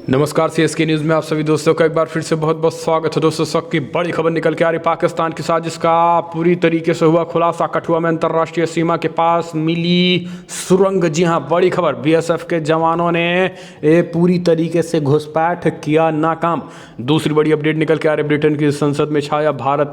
नमस्कार CSK news में आप सभी दोस्तों का एक बार फिर से बहुत बहुत स्वागत है। दोस्तों सबकी बड़ी खबर निकल के आ रही, पाकिस्तान की साजिश का पूरी तरीके से हुआ खुलासा। कठुआ में अंतर्राष्ट्रीय सीमा के पास मिली सुरंग। जी हां, बड़ी खबर। बीएसएफ के जवानों ने पूरी तरीके से घुसपैठ किया नाकाम। दूसरी बड़ी अपडेट निकल के आ रही, ब्रिटेन की संसद में छाया भारत।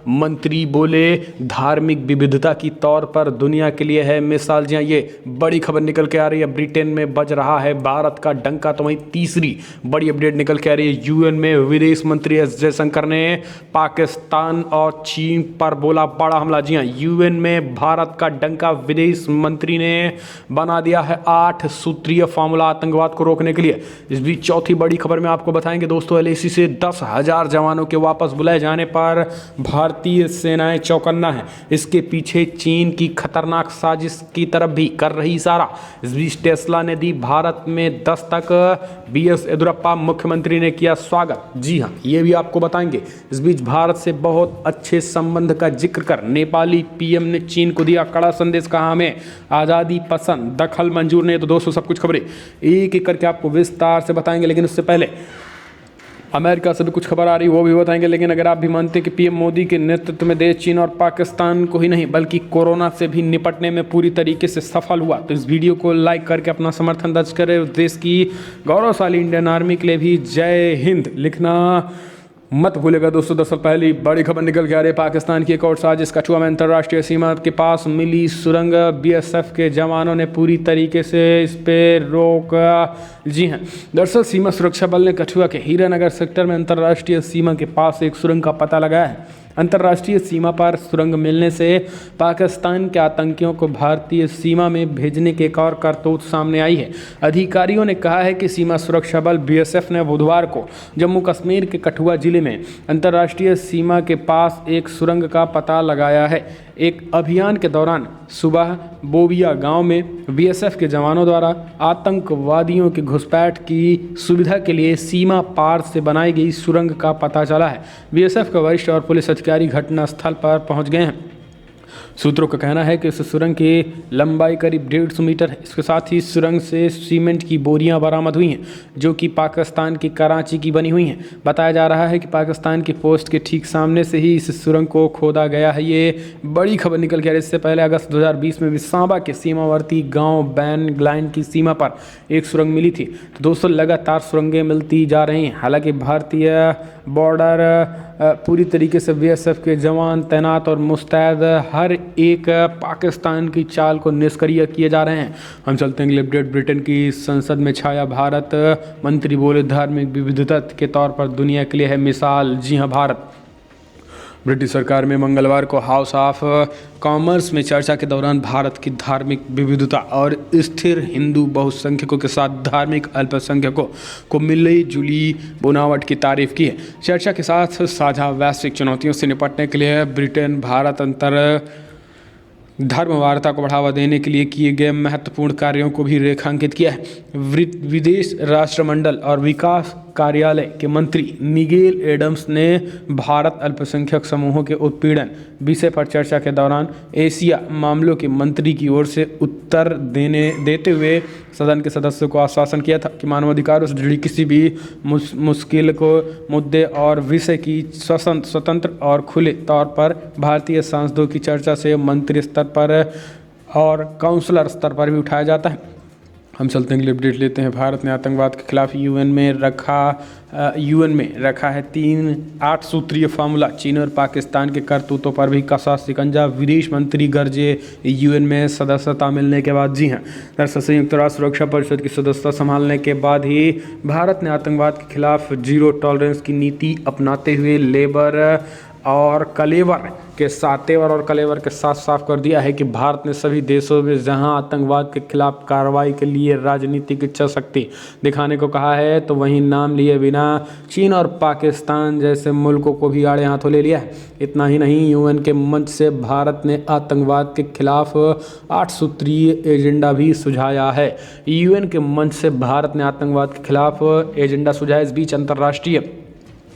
मंत्री बोले धार्मिक विविधता की तौर पर दुनिया के लिए है मिसाल। जी हां, ये बड़ी खबर निकल के आ रही है। ब्रिटेन में बज रहा है भारत का डंका। तो वहीं तीसरी बड़ी अपडेट निकल के आ रही है, यूएन में विदेश मंत्री एस जयशंकर ने पाकिस्तान और चीन पर बोला बड़ा हमला। जी हां, यूएन में भारत का डंका। विदेश मंत्री ने बना दिया है 8 सूत्रीय फॉर्मूला आतंकवाद को रोकने के लिए। इस बीच चौथी बड़ी खबर में आपको बताएंगे दोस्तों, एलएसी से 10,000 जवानों के वापस बुलाए जाने पर भारतीय सेनाएं चौकन्ना है। इसके पीछे चीन की खतरनाक साजिश की तरफ भी कर रही इशारा। इस बीच टेस्ला ने दी भारत में दस्तक। बीएस येदियुरप्पा मुख्यमंत्री ने किया स्वागत। जी हां, ये भी आपको बताएंगे। इस बीच भारत से बहुत अच्छे संबंध का जिक्र कर नेपाली पीएम ने चीन को दिया कड़ा संदेश। कहा हमें आज़ादी पसंद, दखल मंजूर नहीं। तो दोस्तों सब कुछ खबरें एक एक करके आपको विस्तार से बताएंगे, लेकिन उससे पहले अमेरिका से भी कुछ खबर आ रही है, वो भी बताएंगे। लेकिन अगर आप भी मानते हैं कि पीएम मोदी के नेतृत्व में देश चीन और पाकिस्तान को ही नहीं बल्कि कोरोना से भी निपटने में पूरी तरीके से सफल हुआ, तो इस वीडियो को लाइक करके अपना समर्थन दर्ज करें। उस देश की गौरवशाली इंडियन आर्मी के लिए भी जय हिंद लिखना मत भूलेगा। दोस्तों दरअसल पहली बड़ी खबर निकल के आ रही है, पाकिस्तान की एक और साजिश। कठुआ में अंतर्राष्ट्रीय सीमा के पास मिली सुरंग। बीएसएफ के जवानों ने पूरी तरीके से इस पर रोक। जी हां, दरअसल सीमा सुरक्षा बल ने कठुआ के हीरानगर सेक्टर में अंतर्राष्ट्रीय सीमा के पास एक सुरंग का पता लगाया है। अंतर्राष्ट्रीय सीमा पर सुरंग मिलने से पाकिस्तान के आतंकियों को भारतीय सीमा में भेजने की एक और करतूत सामने आई है। अधिकारियों ने कहा है कि सीमा सुरक्षा बल बीएसएफ ने बुधवार को जम्मू कश्मीर के कठुआ जिले में अंतर्राष्ट्रीय सीमा के पास एक सुरंग का पता लगाया है। एक अभियान के दौरान सुबह बोबिया गांव में बीएसएफ के जवानों द्वारा आतंकवादियों की घुसपैठ की सुविधा के लिए सीमा पार से बनाई गई सुरंग का पता चला है। बीएसएफ के वरिष्ठ और पुलिस अधिकारी घटनास्थल पर पहुंच गए हैं। सूत्रों का कहना है कि इस सुरंग की लंबाई करीब 150 मीटर है। इसके साथ ही सुरंग से सीमेंट की बोरियां बरामद हुई हैं, जो कि पाकिस्तान की कराची की बनी हुई हैं। बताया जा रहा है कि पाकिस्तान की पोस्ट के ठीक सामने से ही इस सुरंग को खोदा गया है। ये बड़ी खबर निकल के आ रही है। इससे पहले अगस्त 2020 में भी सांबा के सीमावर्ती गाँव बैन ग्लाइन की सीमा पर एक सुरंग मिली थी। तो दोस्तों लगातार सुरंगें मिलती जा रही हैं। हालांकि भारतीय बॉर्डर पूरी तरीके से बीएसएफ के जवान तैनात और मुस्तैद हर एक पाकिस्तान की चाल को निष्क्रिय किए जा रहे हैं। हम चलते हैं अगले अपडेट। ब्रिटेन की संसद में छाया भारत। मंत्री बोले धार्मिक विविधता के तौर पर दुनिया के लिए है मिसाल। जी हां, भारत। ब्रिटिश सरकार में मंगलवार को हाउस ऑफ कॉमर्स में चर्चा के दौरान भारत की धार्मिक विविधता और स्थिर हिंदू बहुसंख्यकों के साथ धार्मिक अल्पसंख्यकों को मिली जुली बनावट की तारीफ की है। चर्चा के साथ साझा वैश्विक चुनौतियों से निपटने के लिए ब्रिटेन भारत अंतर धर्मवार्ता को बढ़ावा देने के लिए किए गए महत्वपूर्ण कार्यों को भी रेखांकित किया है। विदेश राष्ट्रमंडल और विकास कार्यालय के मंत्री मिगेल एडम्स ने भारत अल्पसंख्यक समूहों के उत्पीड़न विषय पर चर्चा के दौरान एशिया मामलों के मंत्री की ओर से उत्तर देते हुए सदन के सदस्यों को आश्वासन किया था कि मानवाधिकारों से जुड़ी किसी भी मुश्किल को मुद्दे और विषय की स्वतंत्र और खुले तौर पर भारतीय सांसदों की चर्चा से मंत्री स्तर पर और काउंसलर स्तर पर भी उठाया जाता है। हम चलते हैं अपडेट लेते हैं। भारत ने आतंकवाद के खिलाफ यूएन में रखा है 8 सूत्रीय फार्मूला। चीन और पाकिस्तान के करतूतों पर भी कसा शिकंजा। विदेश मंत्री गरजे यूएन में सदस्यता मिलने के बाद। जी हां, दरअसल संयुक्त राष्ट्र सुरक्षा परिषद की सदस्यता संभालने के बाद ही भारत ने आतंकवाद के खिलाफ जीरो टॉलरेंस की नीति अपनाते हुए तेवर और कलेवर के साथ साफ कर दिया है कि भारत ने सभी देशों में जहां आतंकवाद के खिलाफ कार्रवाई के लिए राजनीतिक इच्छा शक्ति दिखाने को कहा है, तो वहीं नाम लिए बिना चीन और पाकिस्तान जैसे मुल्कों को भी आड़े हाथों ले लिया है। इतना ही नहीं, यूएन के मंच से भारत ने आतंकवाद के खिलाफ 8 सूत्रीय एजेंडा भी सुझाया है। यूएन के मंच से भारत ने आतंकवाद के खिलाफ एजेंडा सुझाया। इस बीच अंतर्राष्ट्रीय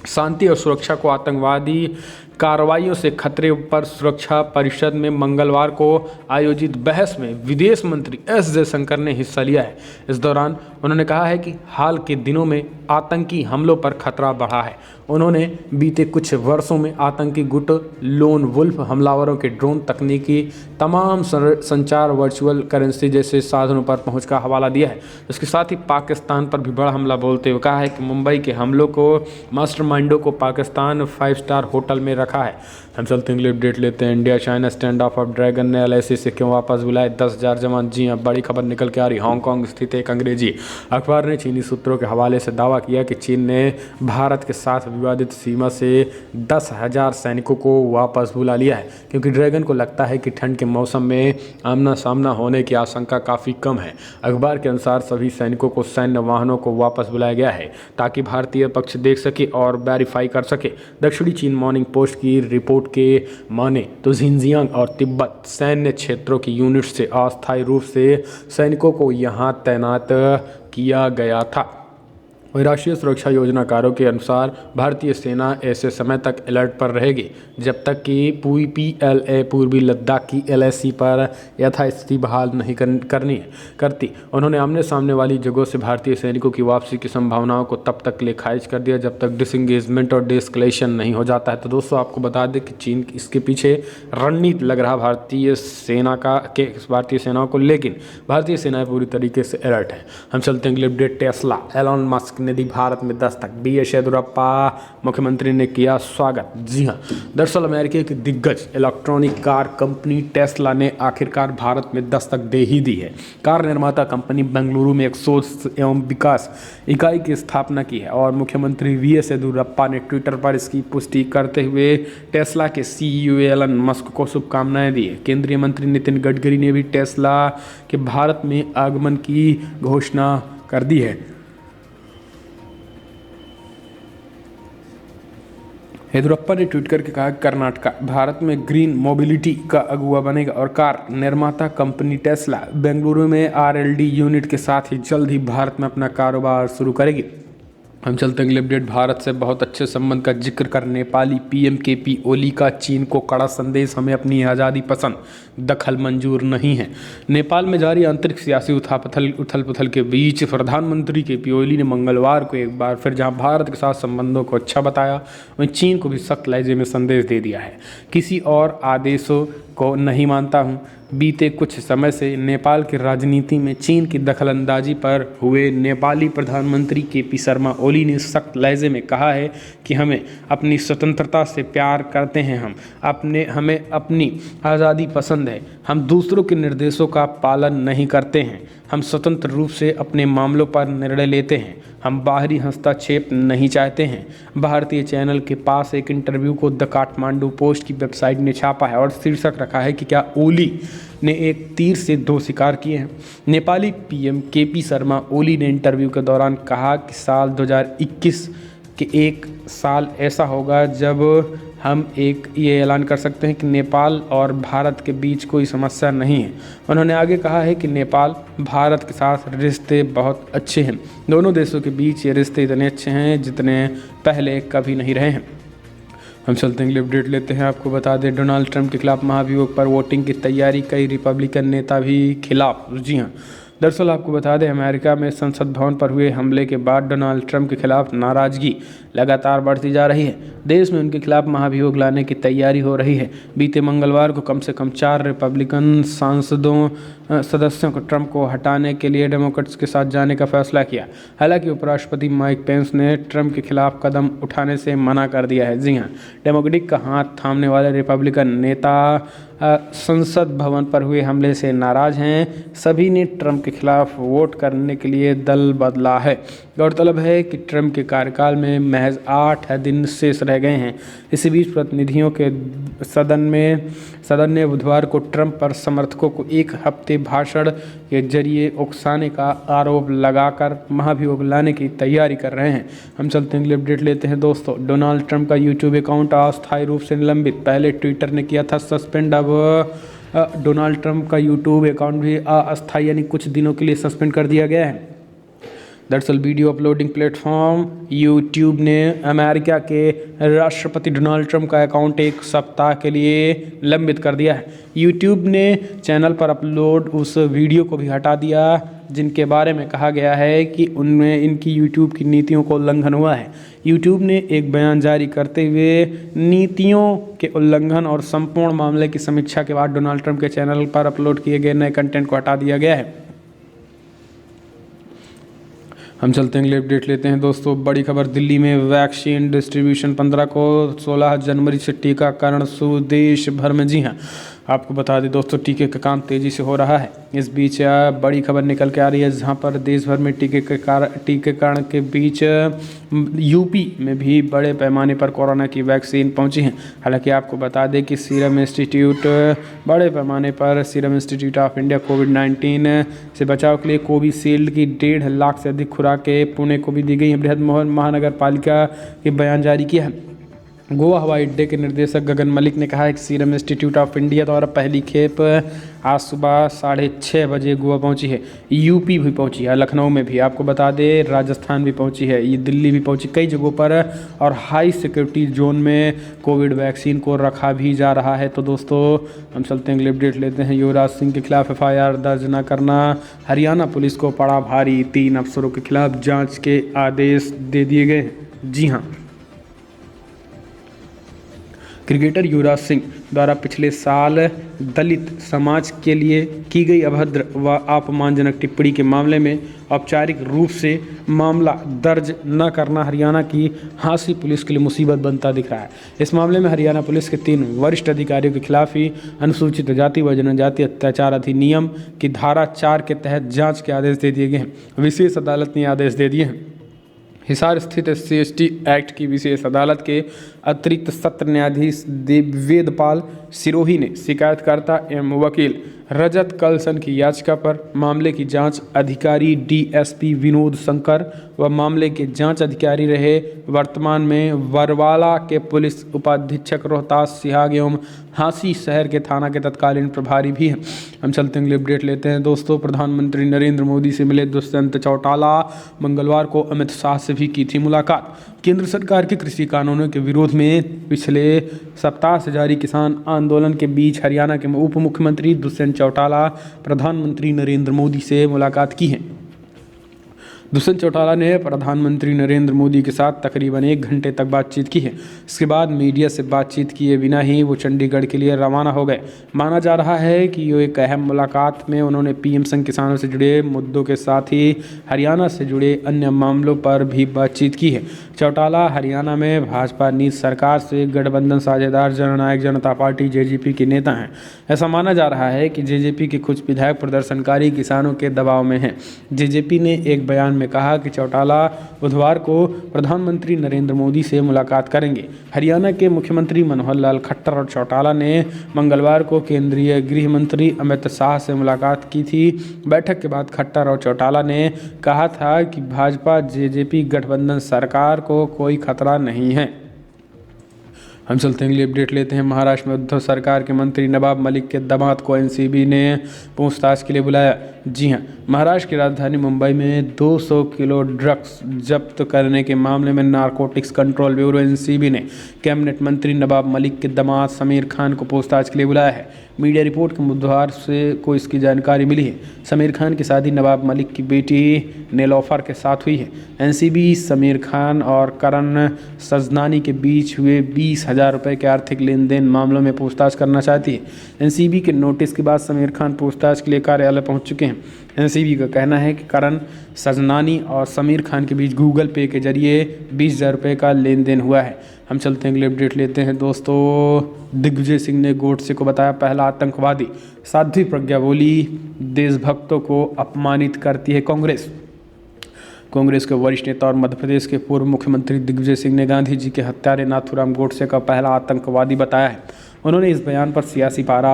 शांति और सुरक्षा को आतंकवादी कार्रवाइयों से खतरे पर सुरक्षा परिषद में मंगलवार को आयोजित बहस में विदेश मंत्री एस जयशंकर ने हिस्सा लिया है। इस दौरान उन्होंने कहा है कि हाल के दिनों में आतंकी हमलों पर खतरा बढ़ा है। उन्होंने बीते कुछ वर्षों में आतंकी गुट, लोन वुल्फ हमलावरों के ड्रोन तकनीकी, तमाम संचार, वर्चुअल करेंसी जैसे साधनों पर पहुंच का हवाला दिया है। इसके साथ ही पाकिस्तान पर भी बड़ा हमला बोलते हुए कहा है कि मुंबई के हमलों को, मास्टरमाइंडों को पाकिस्तान 5 स्टार होटल में रखा है। हम चलते हैं, अपडेट लेते हैं। India China stand of dragon ने LIC से क्यों वापस बुलाए 10,000 जवान? जी हां, बड़ी खबर निकल के आ रही। हांगकांग स्थित एक अंग्रेजी अखबार ने चीनी सूत्रों के हवाले से दावा किया कि चीन ने भारत के साथ विवादित सीमा से 10,000 सैनिकों को वापस बुला लिया है, क्योंकि ड्रैगन को लगता है कि ठंड के मौसम में आमना सामना होने की आशंका काफ़ी कम है। अखबार के अनुसार सभी सैनिकों को सैन्य वाहनों को वापस बुलाया गया है ताकि भारतीय पक्ष देख सके और वेरीफाई कर सके। दक्षिणी चीन मॉर्निंग पोस्ट की रिपोर्ट के माने तो जिनजियांग और तिब्बत सैन्य क्षेत्रों की यूनिट से अस्थायी रूप से सैनिकों को यहां तैनात किया गया था। वही राष्ट्रीय सुरक्षा योजनाकारों के अनुसार भारतीय सेना ऐसे समय तक अलर्ट पर रहेगी जब तक कि PLA पूर्वी लद्दाख की LAC पर यथास्थिति बहाल नहीं करती। उन्होंने आमने सामने वाली जगहों से भारतीय सैनिकों की वापसी की संभावनाओं को तब तक ले खारिज कर दिया जब तक डिसंगेजमेंट और डिस्कलेशन नहीं हो जाता है। तो दोस्तों, आपको बता दें कि चीन इसके पीछे रणनीति लग रहा भारतीय सेनाओं को, लेकिन भारतीय सेनाएं पूरी तरीके से अलर्ट है। हम चलते हैं अपडेट। टेस्ला, एलॉन मस्क ने दी भारत में दस्तक, BS येदियुरप्पा मुख्यमंत्री ने किया स्वागत। जी हां, दरअसल अमेरिका की दिग्गज इलेक्ट्रॉनिक कार कंपनी टेस्ला ने आखिरकार भारत में दस्तक दे ही दी है। कार निर्माता कंपनी बेंगलुरु में एक शोध एवं विकास इकाई की स्थापना की है और मुख्यमंत्री VS येदियुरप्पा ने ट्विटर पर इसकी पुष्टि करते हुए टेस्ला के CEO एलन मस्क को शुभकामनाएं दी है। केंद्रीय मंत्री नितिन गडकरी ने भी टेस्ला के भारत में आगमन की घोषणा कर दी है। येदियुरप्पा ने ट्वीट करके कहा कि कर्नाटका भारत में ग्रीन मोबिलिटी का अगुवा बनेगा और कार निर्माता कंपनी टेस्ला बेंगलुरु में RLD यूनिट के साथ ही जल्द ही भारत में अपना कारोबार शुरू करेगी। हम चलते हैं अगले अपडेट। भारत से बहुत अच्छे संबंध का जिक्र कर नेपाली PM KP ओली का चीन को कड़ा संदेश, हमें अपनी आज़ादी पसंद, दखल मंजूर नहीं है। नेपाल में जारी आंतरिक सियासी उथल पुथल के बीच प्रधानमंत्री KP ओली ने मंगलवार को एक बार फिर जहां भारत के साथ संबंधों को अच्छा बताया, वहीं चीन को भी सख्त लहजे में संदेश दे दिया है। किसी और आदेशों को नहीं मानता हूं। बीते कुछ समय से नेपाल की राजनीति में चीन की दखलंदाजी पर हुए नेपाली प्रधानमंत्री KP शर्मा ओली ने सख्त लहजे में कहा है कि हमें अपनी स्वतंत्रता से प्यार करते हैं, हमें अपनी आज़ादी पसंद है, हम दूसरों के निर्देशों का पालन नहीं करते हैं, हम स्वतंत्र रूप से अपने मामलों पर निर्णय लेते हैं, हम बाहरी हस्तक्षेप नहीं चाहते हैं। भारतीय चैनल के पास एक इंटरव्यू को द काठमांडू पोस्ट की वेबसाइट ने छापा है और शीर्षक रखा है कि क्या ओली ने एक तीर से 2 शिकार किए हैं। नेपाली PM KP शर्मा ओली ने इंटरव्यू के दौरान कहा कि साल 2021 के एक साल ऐसा होगा जब हम ये ऐलान कर सकते हैं कि नेपाल और भारत के बीच कोई समस्या नहीं है। उन्होंने आगे कहा है कि नेपाल भारत के साथ रिश्ते बहुत अच्छे हैं। दोनों देशों के बीच ये रिश्ते इतने अच्छे हैं जितने पहले कभी नहीं रहे हैं। हम चलते हैं, अपडेट लेते हैं। आपको बता दें, डोनाल्ड ट्रंप के खिलाफ महाभियोग पर वोटिंग की तैयारी, कई रिपब्लिकन नेता भी खिलाफ। जी हाँ, दरअसल आपको बता दें, अमेरिका में संसद भवन पर हुए हमले के बाद डोनाल्ड ट्रंप के खिलाफ नाराजगी लगातार बढ़ती जा रही है। देश में उनके खिलाफ महाभियोग लाने की तैयारी हो रही है। बीते मंगलवार को कम से कम 4 रिपब्लिकन सदस्यों को ट्रंप को हटाने के लिए डेमोक्रेट्स के साथ जाने का फैसला किया। हालांकि उपराष्ट्रपति माइक पेंस ने ट्रंप के खिलाफ कदम उठाने से मना कर दिया है। जी हाँ, डेमोक्रेटिक का हाथ थामने वाले रिपब्लिकन नेता संसद भवन पर हुए हमले से नाराज हैं। सभी ने ट्रंप के खिलाफ वोट करने के लिए दल बदला है। गौरतलब है कि ट्रंप के कार्यकाल में महज 8 दिन शेष रह गए हैं। इसी बीच प्रतिनिधियों के सदन ने बुधवार को ट्रंप पर समर्थकों को 1 हफ्ते भाषण के जरिए उकसाने का आरोप लगाकर महाभियोग लाने की तैयारी कर रहे हैं। हम चलते हैं, अपडेट लेते हैं दोस्तों। डोनाल्ड ट्रंप का यूट्यूब अकाउंट अस्थायी रूप से निलंबित। पहले ट्विटर ने किया था सस्पेंड, अब डोनाल्ड ट्रंप का यूट्यूब अकाउंट भी अस्थायी यानी कुछ दिनों के लिए सस्पेंड कर दिया गया है। दरअसल वीडियो अपलोडिंग प्लेटफॉर्म यूट्यूब ने अमेरिका के राष्ट्रपति डोनाल्ड ट्रंप का अकाउंट एक सप्ताह के लिए लंबित कर दिया है। यूट्यूब ने चैनल पर अपलोड उस वीडियो को भी हटा दिया जिनके बारे में कहा गया है कि उनमें इनकी यूट्यूब की नीतियों का उल्लंघन हुआ है। यूट्यूब ने एक बयान जारी करते हुए नीतियों के उल्लंघन और संपूर्ण मामले की समीक्षा के बाद डोनाल्ड ट्रंप के चैनल पर अपलोड किए गए नए कंटेंट को हटा दिया गया है। हम चलते हैं अगले अपडेट लेते हैं दोस्तों। बड़ी खबर, दिल्ली में वैक्सीन डिस्ट्रीब्यूशन 15 को 16 जनवरी से टीकाकरण शुरू देश भर में। जी हाँ, आपको बता दें दोस्तों, टीके का काम तेज़ी से हो रहा है। इस बीच बड़ी खबर निकल के आ रही है जहां पर देश भर में टीकाकरण के बीच यूपी में भी बड़े पैमाने पर कोरोना की वैक्सीन पहुंची है। हालांकि आपको बता दें कि सीरम इंस्टीट्यूट ऑफ इंडिया कोविड-19 से बचाव के लिए कोविशील्ड की 1.5 लाख से अधिक खुराकें पुणे को भी दी गई हैं। बृहद महानगर पालिका के बयान जारी किया है। गोवा हवाई अड्डे के निदेशक गगन मलिक ने कहा है कि सीरम इंस्टीट्यूट ऑफ इंडिया द्वारा पहली खेप आज सुबह 6:30 बजे गोवा पहुंची है। यूपी भी पहुंची है, लखनऊ में भी, आपको बता दें राजस्थान भी पहुंची है, ये दिल्ली भी पहुंची, कई जगहों पर और हाई सिक्योरिटी जोन में कोविड वैक्सीन को रखा भी जा रहा है। तो दोस्तों हम चलते हैं अगले अपडेट लेते हैं। युवराज सिंह के खिलाफ FIR दर्ज न करना हरियाणा पुलिस को पड़ा भारी, 3 अफसरों के खिलाफ जाँच के आदेश दे दिए गए हैं। जी हाँ, क्रिकेटर युवराज सिंह द्वारा पिछले साल दलित समाज के लिए की गई अभद्र व अपमानजनक टिप्पणी के मामले में औपचारिक रूप से मामला दर्ज न करना हरियाणा की हांसी पुलिस के लिए मुसीबत बनता दिख रहा है। इस मामले में हरियाणा पुलिस के 3 वरिष्ठ अधिकारियों के खिलाफ ही अनुसूचित जाति व जनजाति अत्याचार अधिनियम की धारा 4 के तहत जाँच के आदेश दे दिए गए हैं। विशेष अदालत ने आदेश दे दिए हैं। हिसार स्थित SC/ST एक्ट की विशेष अदालत के अतिरिक्त सत्र न्यायाधीश वेदपाल सिरोही ने शिकायतकर्ता एवं वकील रजत कलसन की याचिका पर मामले की जांच अधिकारी DSP विनोद शंकर व मामले के जांच अधिकारी रहे वर्तमान में बरवाला के पुलिस उपाधीक्षक रोहतास सिहाग एवं हांसी शहर के थाना के तत्कालीन प्रभारी भी हैं। हम चलते हैं अपडेट लेते हैं दोस्तों। प्रधानमंत्री नरेंद्र मोदी से मिले दुष्यंत चौटाला, मंगलवार को अमित शाह से भी की थी मुलाकात। केंद्र सरकार के कृषि कानूनों के विरोध में पिछले सप्ताह से जारी किसान आंदोलन के बीच हरियाणा के उप मुख्यमंत्री दुष्यंत चौटाला प्रधानमंत्री नरेंद्र मोदी से मुलाकात की है। दुष्यंत चौटाला ने प्रधानमंत्री नरेंद्र मोदी के साथ तकरीबन 1 घंटे तक बातचीत की है। इसके बाद मीडिया से बातचीत किए बिना ही वो चंडीगढ़ के लिए रवाना हो गए। माना जा रहा है कि ये एक अहम मुलाकात में उन्होंने PM संग किसानों से जुड़े मुद्दों के साथ ही हरियाणा से जुड़े अन्य मामलों पर भी बातचीत की है। चौटाला हरियाणा में भाजपा नीति सरकार से गठबंधन साझेदार जननायक जनता पार्टी JJP के नेता हैं। ऐसा माना जा रहा है कि JJP के कुछ विधायक प्रदर्शनकारी किसानों के दबाव में हैं। JJP ने एक बयान में कहा कि चौटाला बुधवार को प्रधानमंत्री नरेंद्र मोदी से मुलाकात करेंगे। हरियाणा के मुख्यमंत्री मनोहर लाल खट्टर और चौटाला ने मंगलवार को केंद्रीय गृह मंत्री अमित शाह से मुलाकात की थी। बैठक के बाद खट्टर और चौटाला ने कहा था कि भाजपा JJP गठबंधन सरकार को कोई खतरा नहीं है। हम चलते हैं अगली अपडेट लेते हैं। महाराष्ट्र में उद्धव सरकार के मंत्री नवाब मलिक के दामाद को NCB ने पूछताछ के लिए बुलाया। जी हां, महाराष्ट्र की राजधानी मुंबई में 200 किलो ड्रग्स जब्त करने के मामले में नारकोटिक्स कंट्रोल ब्यूरो NCB ने कैबिनेट मंत्री नवाब मलिक के दामाद समीर खान को पूछताछ के लिए बुलाया है। मीडिया रिपोर्ट के बुधवार को इसकी जानकारी मिली है। समीर खान की शादी नवाब मलिक की बेटी नेलोफर के साथ हुई है। NCB समीर खान और करण सजनानी के बीच हुए 20,000 रुपये के आर्थिक लेन देन मामलों में पूछताछ करना चाहती है। NCB के नोटिस के बाद समीर खान पूछताछ के लिए कार्यालय पहुंच चुके हैं। NCB का कहना है कि करण सजनानी और समीर खान के बीच गूगल पे के जरिए 20,000 रुपये का लेन देन हुआ है। हम चलते हैं अगले अपडेट लेते हैं दोस्तों। दिग्विजय सिंह ने गोडसे को बताया पहला आतंकवादी। साध्वी प्रज्ञा बोली देशभक्तों को अपमानित करती है कांग्रेस। कांग्रेस के वरिष्ठ नेता और मध्य प्रदेश के पूर्व मुख्यमंत्री दिग्विजय सिंह ने गांधी जी के हत्यारे नाथूराम गोडसे का पहला आतंकवादी बताया है। उन्होंने इस बयान पर सियासी पारा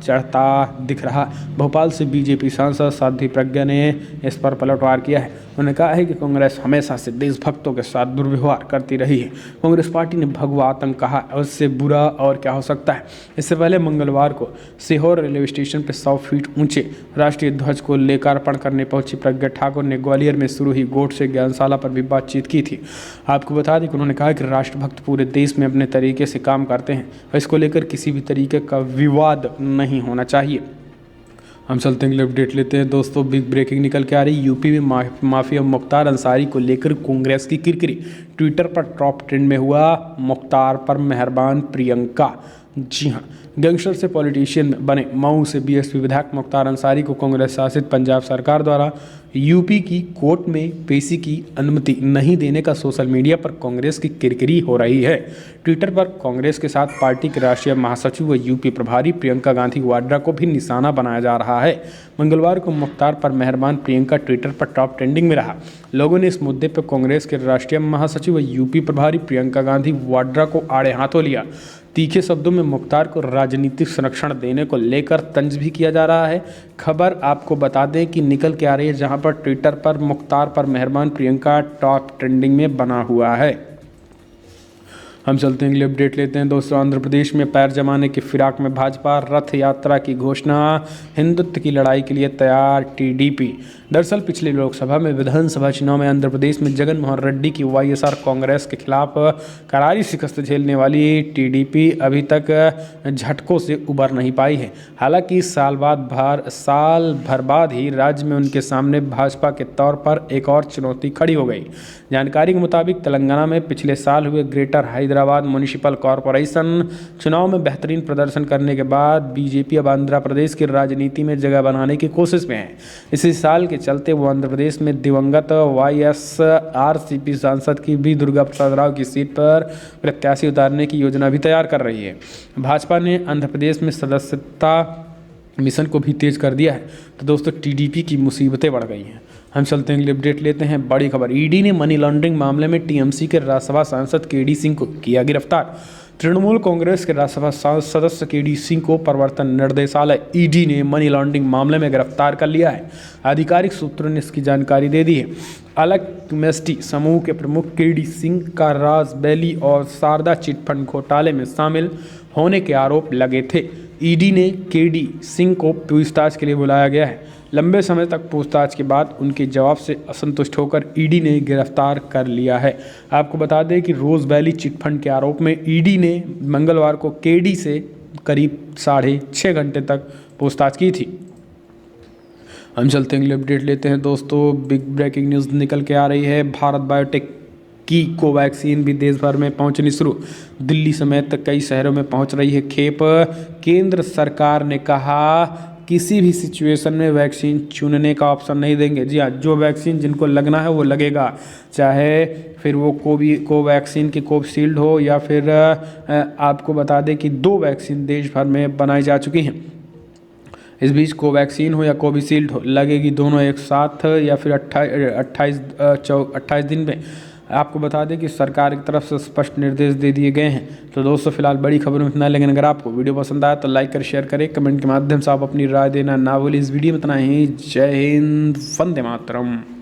चढ़ता दिख रहा। भोपाल से BJP सांसद साध्वी प्रज्ञा ने इस पर पलटवार किया है। उन्होंने कहा है कि कांग्रेस हमेशा से देशभक्तों के साथ दुर्व्यवहार करती रही है। कांग्रेस पार्टी ने भगवा आतंक कहा, उससे बुरा और क्या हो सकता है। इससे पहले मंगलवार को सीहोर रेलवे स्टेशन पर 100 फीट ऊंचे राष्ट्रीय ध्वज को लोकार्पण करने पहुंची प्रज्ञा ठाकुर ने ग्वालियर में शुरू हुई गोडसे ज्ञानशाला पर भी बातचीत की थी। आपको बता दें कि उन्होंने कहा कि राष्ट्रभक्त पूरे देश में अपने तरीके से काम करते हैं और इसको लेकर किसी भी तरीके का विवाद नहीं होना चाहिए। हम चलते हैं अगले अपडेट लेते हैं दोस्तों। बिग ब्रेकिंग निकल के आ रही, यूपी में माफिया मुख्तार अंसारी को लेकर कांग्रेस की किरकिरी। ट्विटर पर टॉप ट्रेंड में हुआ मुख्तार पर मेहरबान प्रियंका। जी हाँ, गैंगस्टर से पॉलिटिशियन बने मऊ से बीएसपी विधायक मुख्तार अंसारी को कांग्रेस शासित पंजाब सरकार द्वारा यूपी की कोर्ट में पेशी की अनुमति नहीं देने का सोशल मीडिया पर कांग्रेस की किरकिरी हो रही है। ट्विटर पर कांग्रेस के साथ पार्टी के राष्ट्रीय महासचिव व यूपी प्रभारी प्रियंका गांधी वाड्रा को भी निशाना बनाया जा रहा है। मंगलवार को मुख्तार पर मेहरबान प्रियंका ट्विटर पर टॉप ट्रेंडिंग में रहा। लोगों ने इस मुद्दे पर कांग्रेस के राष्ट्रीय महासचिव व यूपी प्रभारी प्रियंका गांधी वाड्रा को आड़े हाथों लिया। तीखे शब्दों में मुख्तार को राजनीतिक संरक्षण देने को लेकर तंज भी किया जा रहा है। खबर आपको बता दें कि निकल के आ रही है, जहां पर ट्विटर पर मुख्तार पर मेहरबान प्रियंका टॉप ट्रेंडिंग में बना हुआ है। हम चलते हैं अगले अपडेट लेते हैं दोस्तों। आंध्र प्रदेश में पैर जमाने की फिराक में भाजपा, रथ यात्रा की घोषणा, हिंदुत्व की लड़ाई के लिए तैयार टीडीपी। दरअसल पिछले लोकसभा में विधानसभा चुनाव में आंध्र प्रदेश में जगन मोहन रेड्डी की वाईएसआर कांग्रेस के खिलाफ करारी शिकस्त झेलने वाली टीडीपी अभी तक झटकों से उबर नहीं पाई है। हालांकि साल भर बाद ही राज्य में उनके सामने भाजपा के तौर पर एक और चुनौती खड़ी हो गई। जानकारी के मुताबिक तेलंगाना में पिछले साल हुए ग्रेटर हैदराबाद म्युनिसिपल कॉरपोरेशन चुनाव में बेहतरीन प्रदर्शन करने के बाद बीजेपी अब आंध्र प्रदेश की राजनीति में जगह बनाने की कोशिश में है। इसी साल के चलते वो आंध्र प्रदेश में दिवंगत वाईएसआरसीपी सांसद की भी दुर्गा प्रसाद राव की सीट पर प्रत्याशी उतारने की योजना भी तैयार कर रही है। भाजपा ने आंध्र प्रदेश में सदस्यता मिशन को भी तेज कर दिया है। तो दोस्तों टीडीपी की मुसीबतें बढ़ गई हैं। हम चलते हैं अगले अपडेट लेते हैं। बड़ी खबर, ईडी ने मनी लॉन्ड्रिंग मामले में टीएमसी के राज्यसभा सांसद केडी सिंह को किया गिरफ्तार। तृणमूल कांग्रेस के राज्यसभा सदस्य केडी सिंह को प्रवर्तन निर्देशालय ईडी ने मनी लॉन्ड्रिंग मामले में गिरफ्तार कर लिया है। आधिकारिक सूत्रों ने इसकी जानकारी दे दी है। अलकमेस्टी समूह के प्रमुख केडी सिंह का राज बैली और शारदा चिटफंड घोटाले में शामिल होने के आरोप लगे थे। ईडी ने केडी सिंह को पूछताछ के लिए बुलाया गया है। लंबे समय तक पूछताछ के बाद उनके जवाब से असंतुष्ट होकर ईडी ने गिरफ्तार कर लिया है। आपको बता दें कि रोज वैली चिटफंड के आरोप में ईडी ने मंगलवार को केडी से करीब 6.5 घंटे तक पूछताछ की थी। हम चलते हैं अगले अपडेट लेते हैं दोस्तों। बिग ब्रेकिंग न्यूज़ निकल के आ रही है। भारत बायोटेक की कोवैक्सीन भी देश भर में पहुंचनी शुरू। दिल्ली समेत कई शहरों में पहुंच रही है खेप। केंद्र सरकार ने कहा किसी भी सिचुएशन में वैक्सीन चुनने का ऑप्शन नहीं देंगे। जी हाँ, जो वैक्सीन जिनको लगना है वो लगेगा, चाहे फिर वो कोवैक्सीन की कोविशील्ड हो या फिर आपको बता दें कि 2 वैक्सीन देश भर में बनाई जा चुकी हैं। इस बीच कोवैक्सीन हो या कोविशील्ड हो, लगेगी दोनों एक साथ या फिर 28 दिन में। आपको बता दें कि सरकार की तरफ से स्पष्ट निर्देश दे दिए गए हैं। तो दोस्तों फिलहाल बड़ी खबर में इतना, लेकिन अगर आपको वीडियो पसंद आया तो लाइक कर, शेयर करें, कमेंट के माध्यम से आप अपनी राय देना ना भूलें। इस वीडियो में इतना ही। जय हिंद, वंदे मातरम।